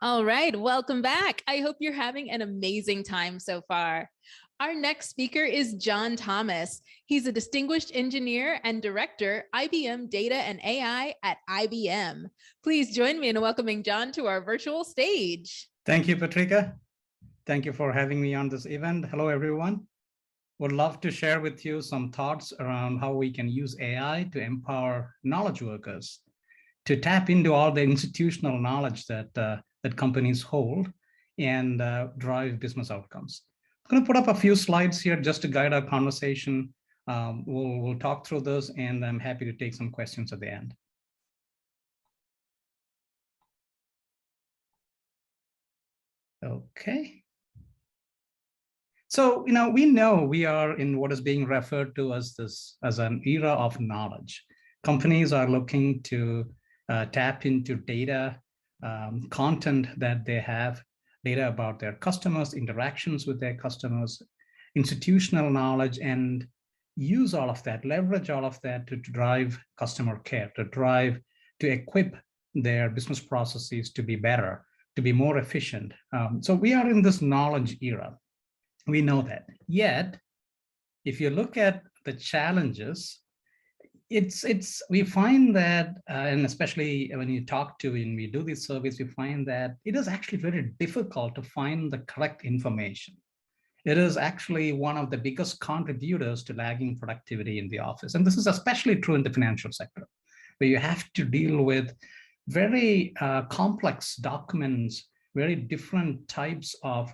All right, welcome back. I hope you're having an amazing time so far. Our next speaker is John Thomas. He's a distinguished engineer and director, IBM Data and AI at IBM. Please join me in welcoming John to our virtual stage. Thank you, Patricia. Thank you for having me on this event. Hello, everyone. Would love to share with you some thoughts around how we can use AI to empower knowledge workers, to tap into all the institutional knowledge that companies hold and drive business outcomes. I'm going to put up a few slides here just to guide our conversation. We'll talk through this, and I'm happy to take some questions at the end. Okay. So, we know we are in what is being referred to as an era of knowledge. Companies are looking to tap into data, content that they have, data about their customers, interactions with their customers, institutional knowledge, and use all of that, leverage all of that to drive customer care, to equip their business processes to be better, to be more efficient. So we are in this knowledge era. We know that. Yet, if you look at the challenges, we find that, and especially when we do these surveys, we find that it is actually very difficult to find the correct information. It is actually one of the biggest contributors to lagging productivity in the office. And this is especially true in the financial sector, where you have to deal with very complex documents, very different types of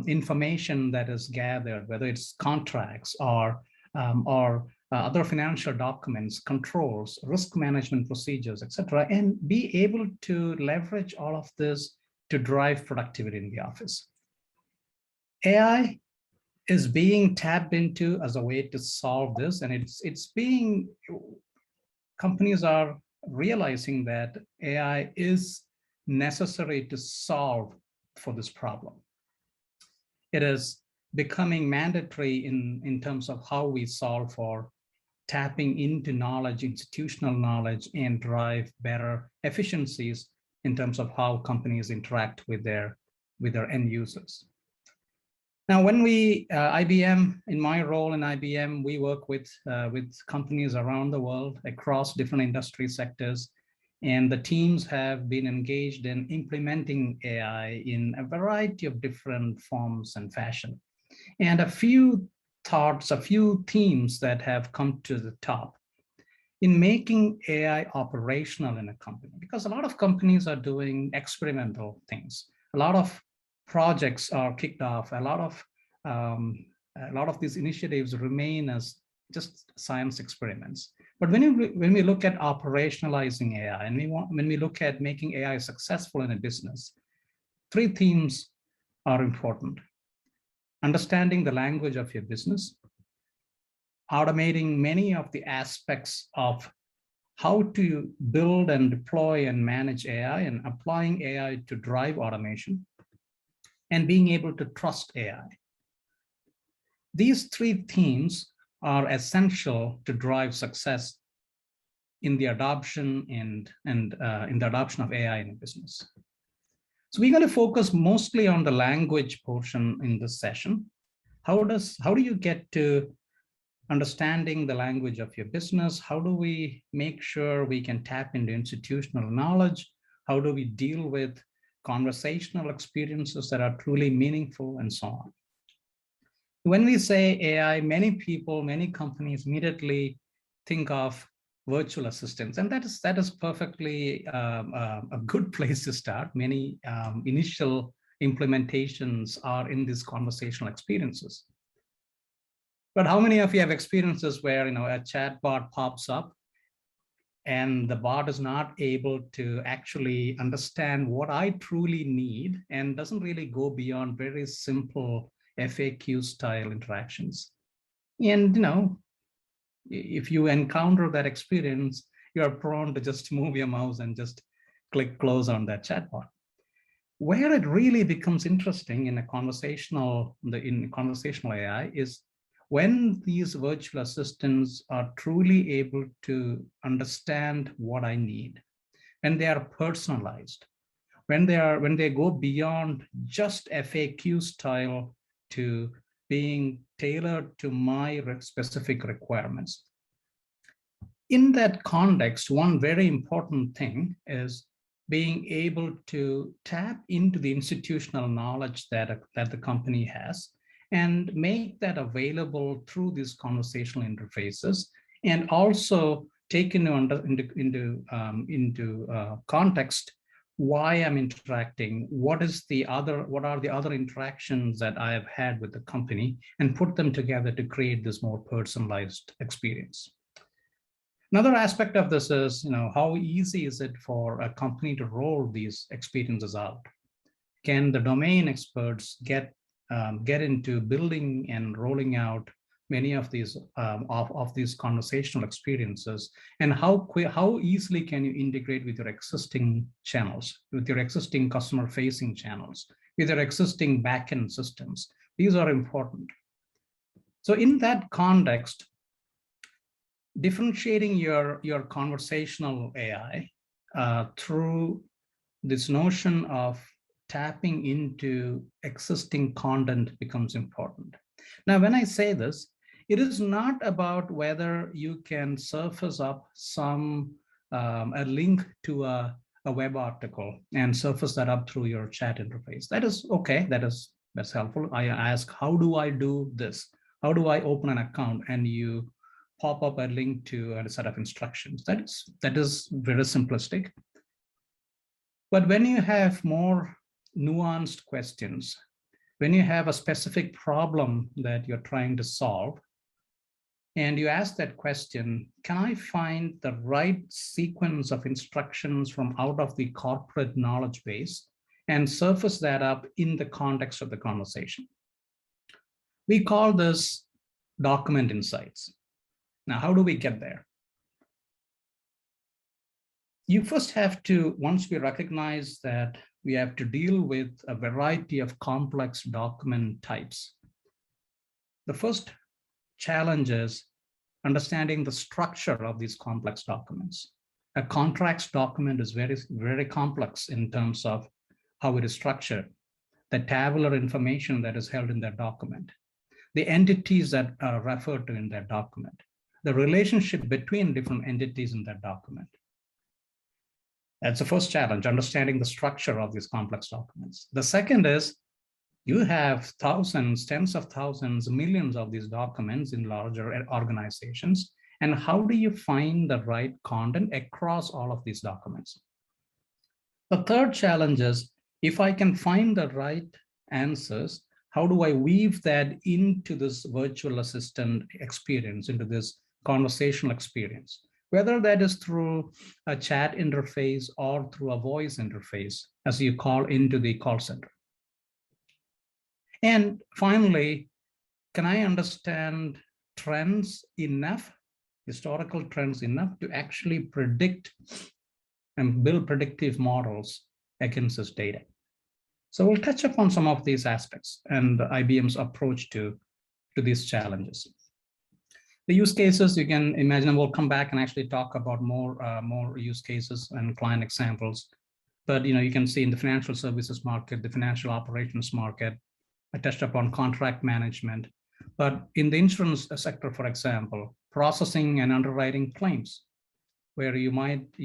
information that is gathered, whether it's contracts or other financial documents, controls, risk management procedures, etc., and be able to leverage all of this to drive productivity in the office. AI is being tapped into as a way to solve this, and companies are realizing that AI is necessary to solve for this problem. It is becoming mandatory in terms of how we solve for tapping into knowledge, institutional knowledge, and drive better efficiencies in terms of how companies interact with their end users. Now, when IBM, in my role in IBM, we work with companies around the world across different industry sectors, and the teams have been engaged in implementing AI in a variety of different forms and fashion. And a few thoughts, a few themes that have come to the top in making AI operational in a company, because a lot of companies are doing experimental things. A lot of projects are kicked off. A lot of these initiatives remain as just science experiments. But when we look at operationalizing AI, and when we look at making AI successful in a business, three themes are important. Understanding the language of your business, automating many of the aspects of how to build and deploy and manage AI, and applying AI to drive automation, and being able to trust AI. These three themes are essential to drive success in the adoption and in the adoption of AI in a business. So we're going to focus mostly on the language portion in this session. How do you get to understanding the language of your business? How do we make sure we can tap into institutional knowledge? How do we deal with conversational experiences that are truly meaningful, and so on? When we say AI, many people, many companies immediately think of virtual assistants, and that is perfectly a good place to start. Many initial implementations are in these conversational experiences. But how many of you have experiences where a chat bot pops up and the bot is not able to actually understand what I truly need and doesn't really go beyond very simple FAQ style interactions? And if you encounter that experience, you are prone to just move your mouse and just click close on that chatbot. Where it really becomes interesting in conversational AI is when these virtual assistants are truly able to understand what I need, and they are personalized, when they go beyond just FAQ style to being tailored to my specific requirements. In that context, one very important thing is being able to tap into the institutional knowledge that the company has and make that available through these conversational interfaces, and also take into context why I'm interacting, what are the other interactions that I have had with the company, and put them together to create this more personalized experience. Another aspect of this is, how easy is it for a company to roll these experiences out? Can the domain experts get into building and rolling out many of these of these conversational experiences? And how easily can you integrate with your existing channels, with your existing customer-facing channels, with your existing backend systems? These are important. So in that context, differentiating your conversational AI through this notion of tapping into existing content becomes important. Now, when I say this, it is not about whether you can surface up a link to a web article and surface that up through your chat interface. That is okay. That's helpful. I ask, how do I do this? How do I open an account? And you pop up a link to a set of instructions. That is very simplistic. But when you have more nuanced questions, when you have a specific problem that you're trying to solve, and you ask that question, can I find the right sequence of instructions from out of the corporate knowledge base and surface that up in the context of the conversation? We call this document insights. Now, how do we get there? You first have to, once we recognize that we have to deal with a variety of complex document types, the first challenge is understanding the structure of these complex documents. A contracts document is very, very complex in terms of how it is structured, the tabular information that is held in that document, the entities that are referred to in that document, the relationship between different entities in that document. That's the first challenge, understanding the structure of these complex documents. The second is you have thousands, tens of thousands, millions of these documents in larger organizations. And how do you find the right content across all of these documents? The third challenge is, if I can find the right answers, how do I weave that into this virtual assistant experience, into this conversational experience, whether that is through a chat interface or through a voice interface, as you call into the call center? And finally, can I understand trends enough, historical trends enough, to actually predict and build predictive models against this data? So we'll touch upon some of these aspects and IBM's approach to these challenges. The use cases, you can imagine, we'll come back and actually talk about more use cases and client examples. But you can see in the financial services market, the financial operations market, I touched upon contract management. But in the insurance sector, for example, processing and underwriting claims, where we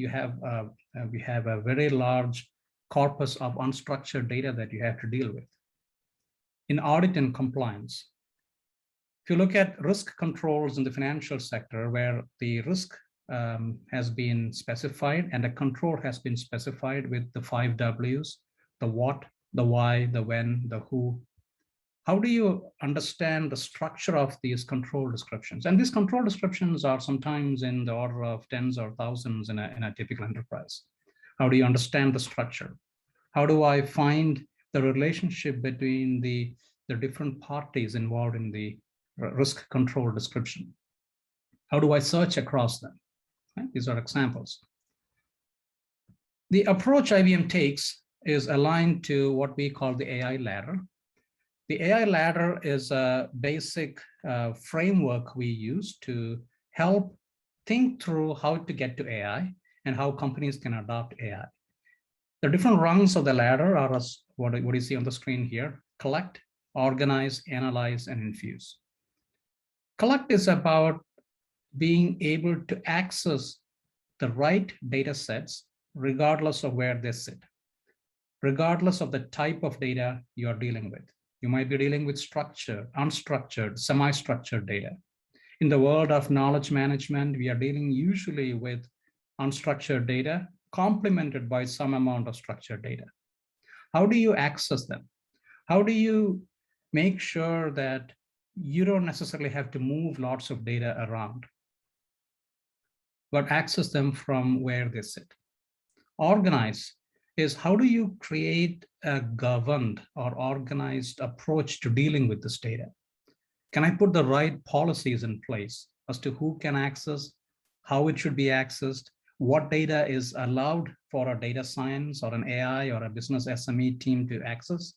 have a very large corpus of unstructured data that you have to deal with. In audit and compliance, if you look at risk controls in the financial sector, where the risk has been specified and a control has been specified with the 5 Ws, the what, the why, the when, the who. How do you understand the structure of these control descriptions? And these control descriptions are sometimes in the order of tens or thousands in a typical enterprise. How do you understand the structure? How do I find the relationship between the different parties involved in the risk control description? How do I search across them? Right? These are examples. The approach IBM takes is aligned to what we call the AI ladder. The AI ladder is a basic framework we use to help think through how to get to AI and how companies can adopt AI. The different rungs of the ladder are as what you see on the screen here: collect, organize, analyze, and infuse. Collect is about being able to access the right data sets regardless of where they sit, regardless of the type of data you're dealing with. You might be dealing with structured, unstructured, semi-structured data. In the world of knowledge management, we are dealing usually with unstructured data complemented by some amount of structured data. How do you access them? How do you make sure that you don't necessarily have to move lots of data around, but access them from where they sit? Organize is how do you create a governed or organized approach to dealing with this data? Can I put the right policies in place as to who can access, how it should be accessed, what data is allowed for a data science or an AI or a business SME team to access?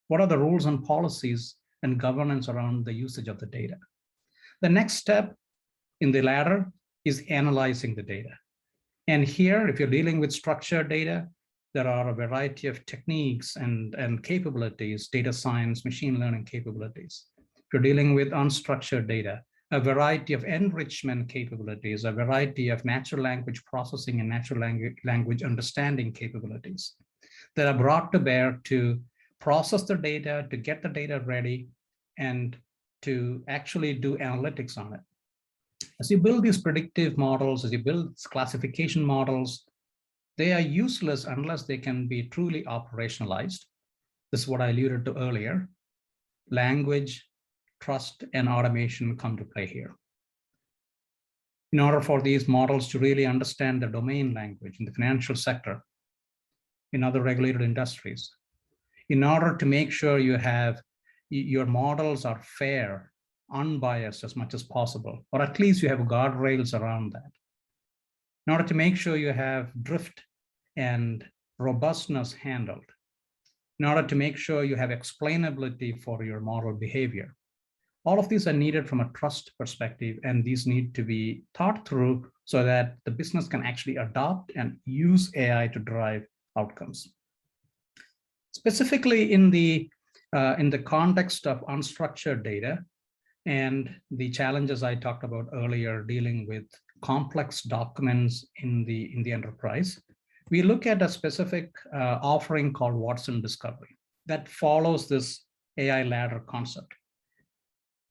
What are the rules and policies and governance around the usage of the data? The next step in the ladder is analyzing the data. And here, if you're dealing with structured data, there are a variety of techniques and capabilities, data science, machine learning capabilities. If you're dealing with unstructured data, a variety of enrichment capabilities, a variety of natural language processing and natural language understanding capabilities that are brought to bear to process the data, to get the data ready, and to actually do analytics on it. As you build these predictive models, as you build classification models, they are useless unless they can be truly operationalized. This is what I alluded to earlier. Language, trust, and automation come to play here. In order for these models to really understand the domain language in the financial sector, in other regulated industries, in order to make sure your models are fair, unbiased as much as possible, or at least you have guardrails around that. In order to make sure you have drift and robustness handled, in order to make sure you have explainability for your model behavior. All of these are needed from a trust perspective, and these need to be thought through so that the business can actually adopt and use AI to drive outcomes. Specifically in the context of unstructured data and the challenges I talked about earlier dealing with complex documents in the enterprise, we look at a specific offering called Watson Discovery that follows this AI ladder concept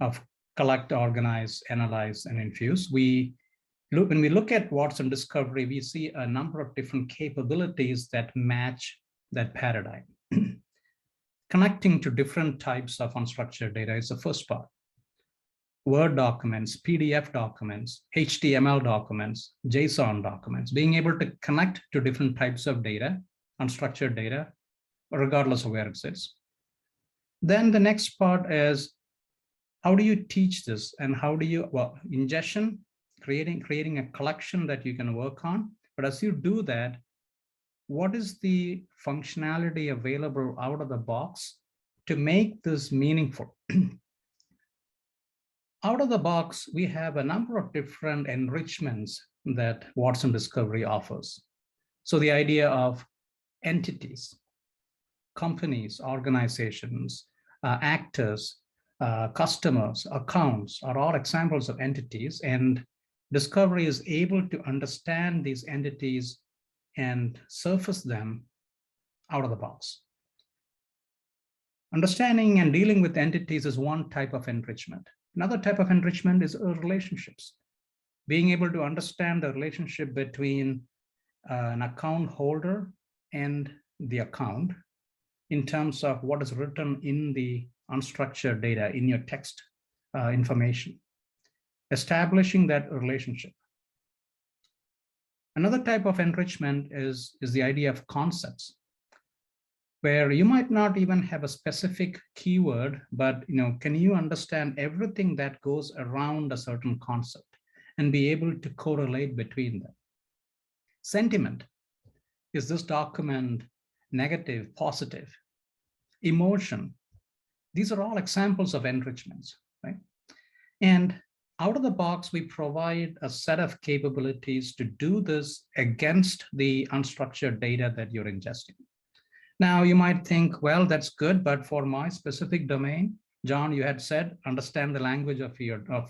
of collect, organize, analyze, and infuse. When we look at Watson Discovery, we see a number of different capabilities that match that paradigm. Connecting to different types of unstructured data is the first part. Word documents, PDF documents, HTML documents, JSON documents, being able to connect to different types of data, unstructured data, regardless of where it sits. Then the next part is, how do you teach this? And how do you, well, ingestion, creating a collection that you can work on. But as you do that, what is the functionality available out of the box to make this meaningful? Out of the box, we have a number of different enrichments that Watson Discovery offers. So the idea of entities, companies, organizations, actors, customers, accounts are all examples of entities, and Discovery is able to understand these entities and surface them out of the box. Understanding and dealing with entities is one type of enrichment. Another type of enrichment is relationships. Being able to understand the relationship between an account holder and the account in terms of what is written in the unstructured data, in your text information. Establishing that relationship. Another type of enrichment is the idea of concepts, where you might not even have a specific keyword, but can you understand everything that goes around a certain concept and be able to correlate between them? Sentiment. Is this document negative, positive? Emotion. These are all examples of enrichments, right? And out of the box, we provide a set of capabilities to do this against the unstructured data that you're ingesting. Now, you might think, well, that's good, but for my specific domain, John, you had said, understand the language of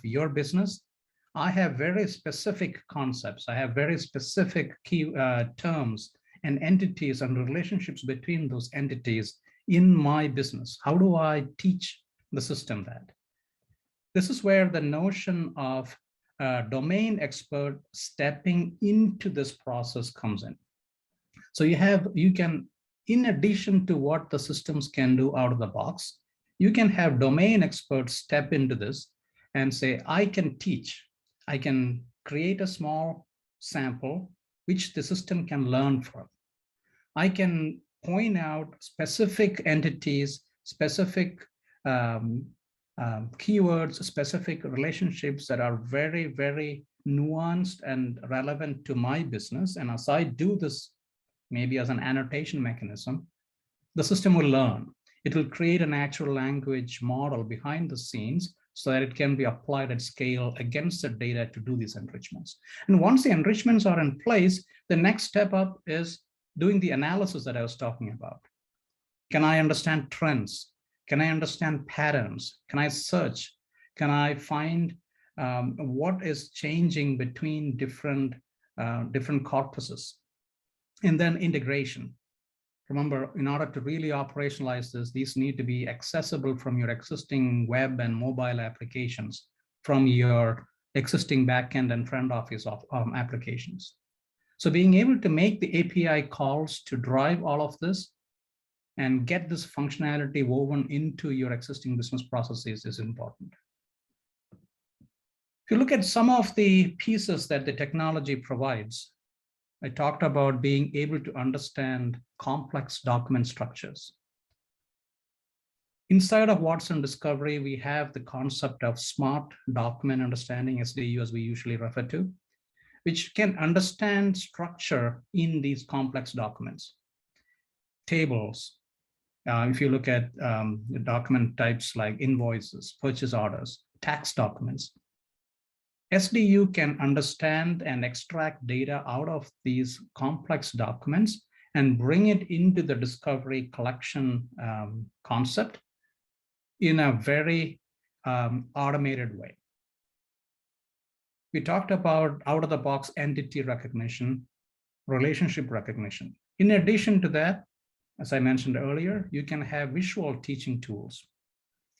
your business. I have very specific concepts. I have very specific key terms and entities and relationships between those entities in my business. How do I teach the system that? This is where the notion of a domain expert stepping into this process comes in. So you can, in addition to what the systems can do out of the box, you can have domain experts step into this and say, I can teach. I can create a small sample which the system can learn from. I can point out specific entities, specific keywords, specific relationships that are very, very nuanced and relevant to my business. And as I do this, maybe as an annotation mechanism, the system will learn. It will create a natural language model behind the scenes so that it can be applied at scale against the data to do these enrichments. And once the enrichments are in place, the next step up is doing the analysis that I was talking about. Can I understand trends? Can I understand patterns? Can I search? Can I find what is changing between different corpuses? And then integration. Remember, in order to really operationalize this, these need to be accessible from your existing web and mobile applications, from your existing backend and front office applications. So being able to make the API calls to drive all of this and get this functionality woven into your existing business processes is important. If you look at some of the pieces that the technology provides, I talked about being able to understand complex document structures. Inside of Watson Discovery, we have the concept of smart document understanding, SDU, as we usually refer to, which can understand structure in these complex documents. Tables, if you look at the document types like invoices, purchase orders, tax documents, SDU can understand and extract data out of these complex documents and bring it into the discovery collection concept in a very automated way. We talked about out-of-the-box entity recognition, relationship recognition. In addition to that, as I mentioned earlier, you can have visual teaching tools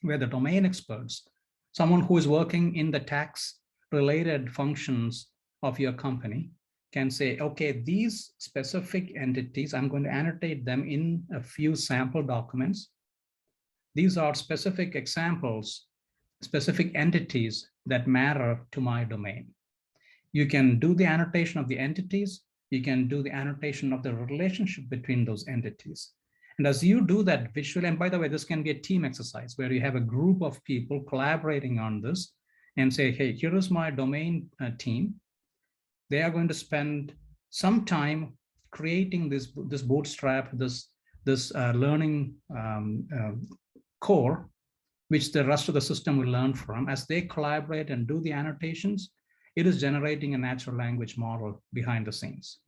where the domain experts, someone who is working in the tax-related functions of your company, can say, okay, these specific entities, I'm going to annotate them in a few sample documents. These are specific examples, specific entities that matter to my domain. You can do the annotation of the entities. You can do the annotation of the relationship between those entities. And as you do that visually, and by the way, this can be a team exercise where you have a group of people collaborating on this and say, hey, here is my domain team. They are going to spend some time creating this bootstrap, this learning core, which the rest of the system will learn from. As they collaborate and do the annotations, it is generating a natural language model behind the scenes.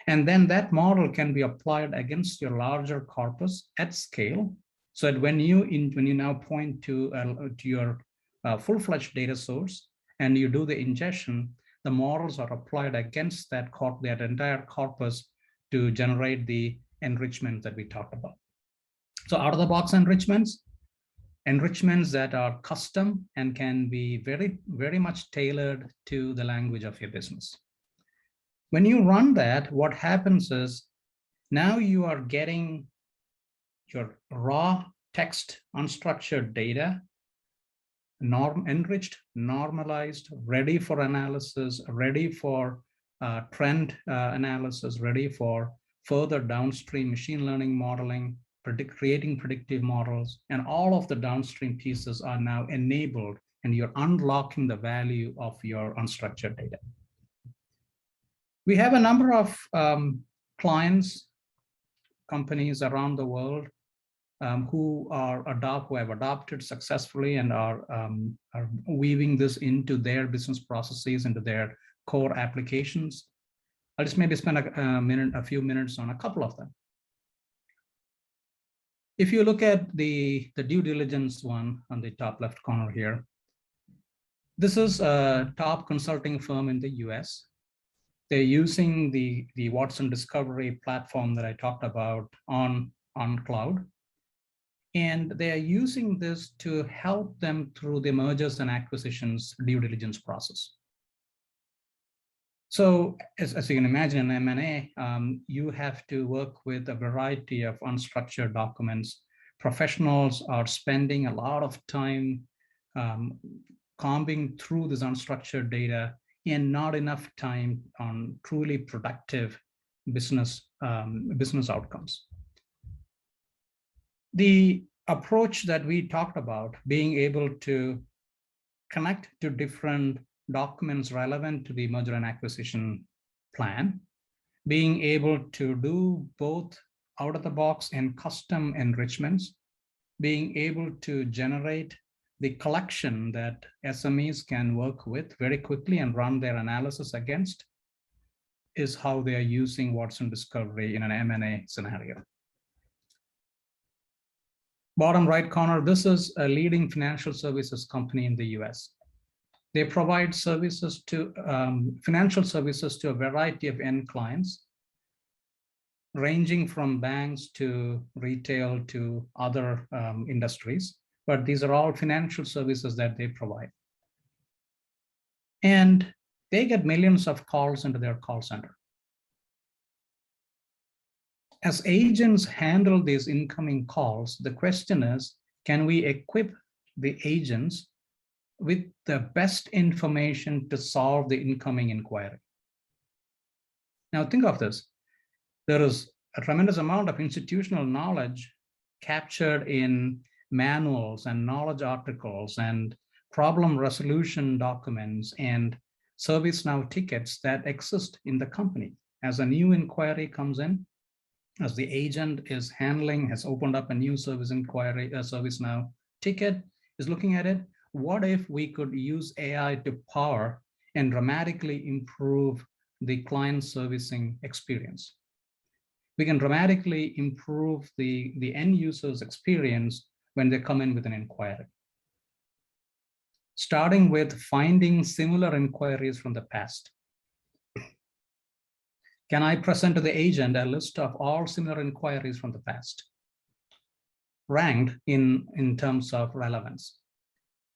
And then that model can be applied against your larger corpus at scale, so that when you now point to your full-fledged data source and you do the ingestion, the models are applied against that entire corpus to generate the enrichment that we talked about. So out-of-the-box enrichments that are custom and can be very, very much tailored to the language of your business. When you run that, what happens is now you are getting your raw text, unstructured data, enriched, normalized, ready for analysis, ready for trend analysis, ready for further downstream machine learning modeling, creating predictive models, and all of the downstream pieces are now enabled, and you're unlocking the value of your unstructured data. We have a number of clients, companies around the world who have adopted successfully and are weaving this into their business processes, into their core applications. I'll just maybe spend a few minutes on a couple of them. If you look at the due diligence one on the top left corner here, this is a top consulting firm in the US. They're using the Watson Discovery platform that I talked about on cloud. And they are using this to help them through the mergers and acquisitions due diligence process. So as you can imagine, in M&A, you have to work with a variety of unstructured documents. Professionals are spending a lot of time combing through this unstructured data and not enough time on truly productive business outcomes. The approach that we talked about, being able to connect to different documents relevant to the merger and acquisition plan, being able to do both out of the box and custom enrichments, being able to generate the collection that SMEs can work with very quickly and run their analysis against, is how they are using Watson Discovery in an M&A scenario. Bottom right corner, this is a leading financial services company in the US. They provide services to financial services to a variety of end clients, ranging from banks to retail to other industries, but these are all financial services that they provide. And they get millions of calls into their call center. As agents handle these incoming calls, the question is, can we equip the agents with the best information to solve the incoming inquiry? Now think of this. There is a tremendous amount of institutional knowledge captured in manuals and knowledge articles and problem resolution documents and ServiceNow tickets that exist in the company. As a new inquiry comes in, as the agent is handling, has opened up a new service inquiry, a ServiceNow ticket, is looking at it, what if we could use AI to power and dramatically improve the client servicing experience? We can dramatically improve the end user's experience when they come in with an inquiry. Starting with finding similar inquiries from the past. Can I present to the agent a list of all similar inquiries from the past, ranked in terms of relevance?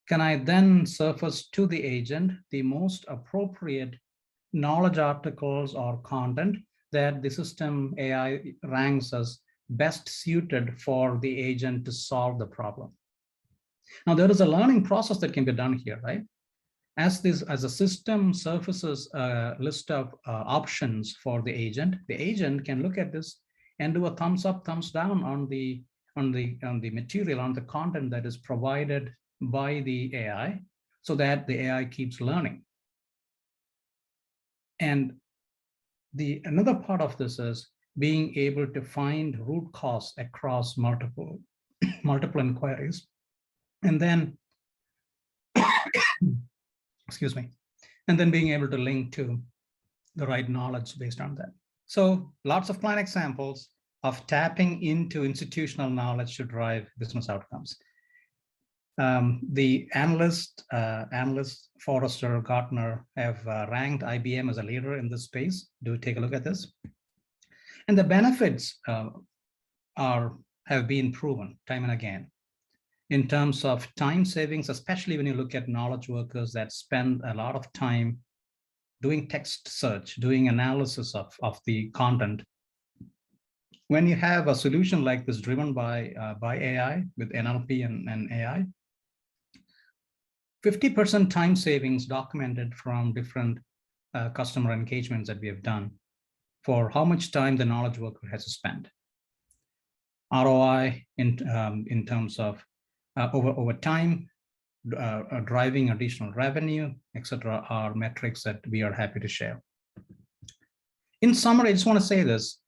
Can I then surface to the agent the most appropriate knowledge articles or content that the system AI ranks as best suited for the agent to solve the problem? Now, there is a learning process that can be done here, right? As a system surfaces a list of options for the agent can look at this and do a thumbs up, thumbs down on the material, on the content that is provided by the AI, so that the AI keeps learning. And another part of this is being able to find root cause across multiple inquiries, and then excuse me, and then being able to link to the right knowledge based on that. So lots of client examples of tapping into institutional knowledge to drive business outcomes. The analysts, Forrester, Gartner have ranked IBM as a leader in this space. Do take a look at this. And the benefits have been proven time and again in terms of time savings, especially when you look at knowledge workers that spend a lot of time doing text search, doing analysis of the content. When you have a solution like this driven by AI with NLP and AI, 50% time savings documented from different customer engagements that we have done for how much time the knowledge worker has to spend. ROI in terms of over time, driving additional revenue, etc., are metrics that we are happy to share. In summary, I just want to say this.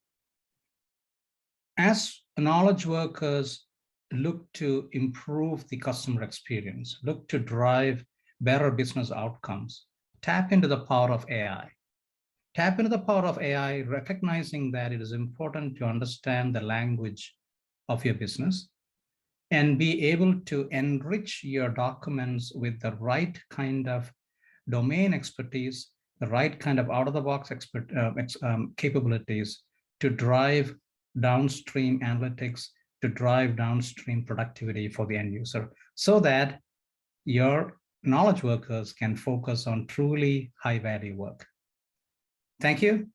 As knowledge workers look to improve the customer experience, look to drive better business outcomes, tap into the power of AI. Tap into the power of AI, recognizing that it is important to understand the language of your business and be able to enrich your documents with the right kind of domain expertise, the right kind of out-of-the-box capabilities to drive downstream analytics, to drive downstream productivity for the end user, so that your knowledge workers can focus on truly high-value work. Thank you.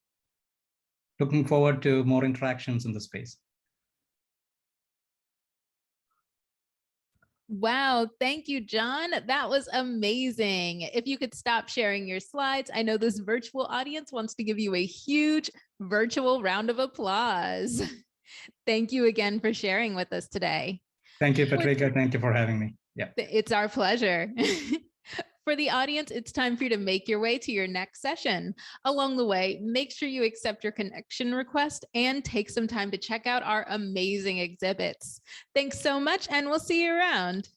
Looking forward to more interactions in the space. Wow, thank you, John. That was amazing. If you could stop sharing your slides, I know this virtual audience wants to give you a huge virtual round of applause. Thank you again for sharing with us today. Thank you, Patricia. Thank you for having me. Yeah. It's our pleasure. For the audience, it's time for you to make your way to your next session. Along the way, make sure you accept your connection request and take some time to check out our amazing exhibits. Thanks so much, and we'll see you around.